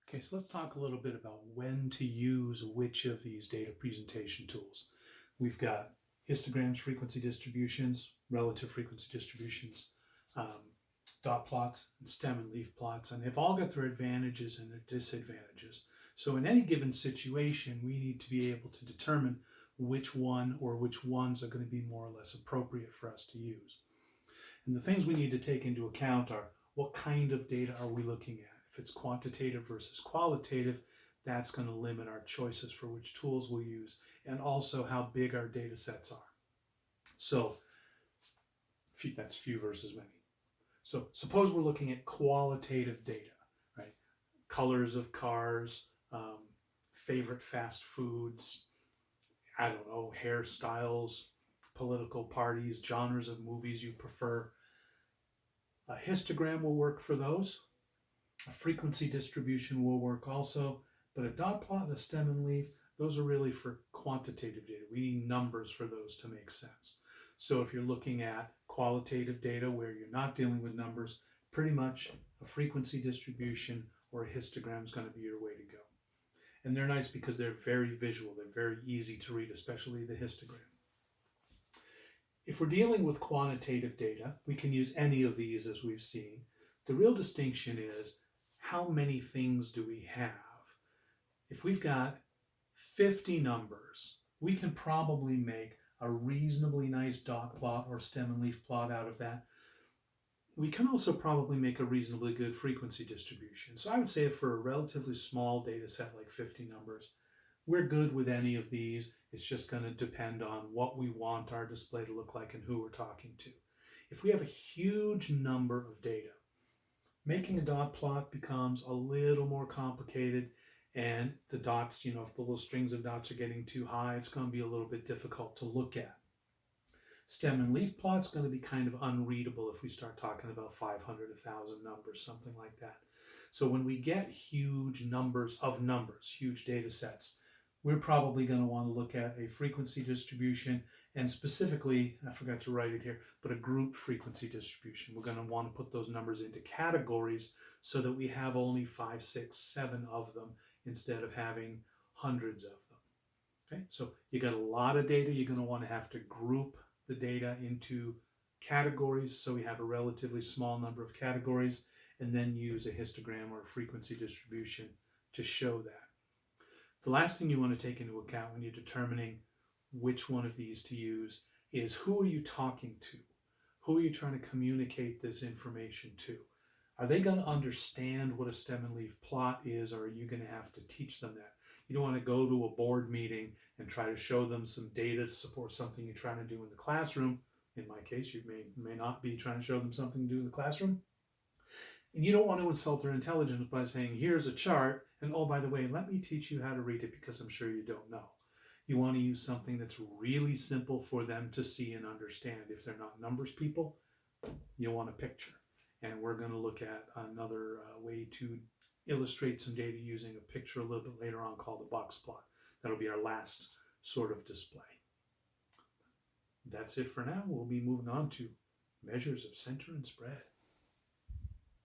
Okay, so let's talk a little bit about when to use which of these data presentation tools. We've got histograms, frequency distributions, relative frequency distributions, um, dot plots, and stem and leaf plots, and they've all got their advantages and their disadvantages. So in any given situation, we need to be able to determine which one or which ones are going to be more or less appropriate for us to use. And the things we need to take into account are what kind of data are we looking at? If it's quantitative versus qualitative, that's going to limit our choices for which tools we'll use, and also how big our data sets are. So that's few versus many. So suppose we're looking at qualitative data, right? Colors of cars, favorite fast foods, I don't know, hairstyles, political parties, genres of movies you prefer. A histogram will work for those. A frequency distribution will work also, but a dot plot and a stem and leaf, those are really for quantitative data. We need numbers for those to make sense. So if you're looking at qualitative data where you're not dealing with numbers, pretty much a frequency distribution or a histogram is going to be your way to go. And they're nice because they're very visual. They're very easy to read, especially the histogram. If we're dealing with quantitative data, we can use any of these as we've seen. The real distinction is how many things do we have? If we've got 50 numbers, we can probably make a reasonably nice dot plot or stem and leaf plot out of that. We can also probably make a reasonably good frequency distribution. So I would say for a relatively small data set like 50 numbers, we're good with any of these. It's just going to depend on what we want our display to look like and who we're talking to. If we have a huge number of data, making a dot plot becomes a little more complicated, and the dots, if the little strings of dots are getting too high, it's going to be a little bit difficult to look at. Stem and leaf plot's going to be kind of unreadable if we start talking about 500, 1,000 numbers, something like that. So when we get huge numbers of numbers, huge data sets, we're probably going to want to look at a frequency distribution, and specifically, I forgot to write it here, but a group frequency distribution. We're going to want to put those numbers into categories so that we have only 5, 6, 7 of them instead of having hundreds of them. Okay, so you got a lot of data, you're going to want to have to group the data into categories so we have a relatively small number of categories, and then use a histogram or a frequency distribution to show that. The last thing you want to take into account when you're determining which one of these to use is who are you talking to? Who are you trying to communicate this information to? Are they going to understand what a stem and leaf plot is, or are you going to have to teach them that? You don't want to go to a board meeting and try to show them some data to support something you're trying to do in the classroom. In my case, you may not be trying to show them something to do in the classroom. And you don't want to insult their intelligence by saying, here's a chart, and oh, by the way, let me teach you how to read it because I'm sure you don't know. You want to use something that's really simple for them to see and understand. If they're not numbers people, you want a picture. And we're going to look at another way to illustrate some data using a picture a little bit later on called a box plot. That'll be our last sort of display. That's it for now. We'll be moving on to measures of center and spread.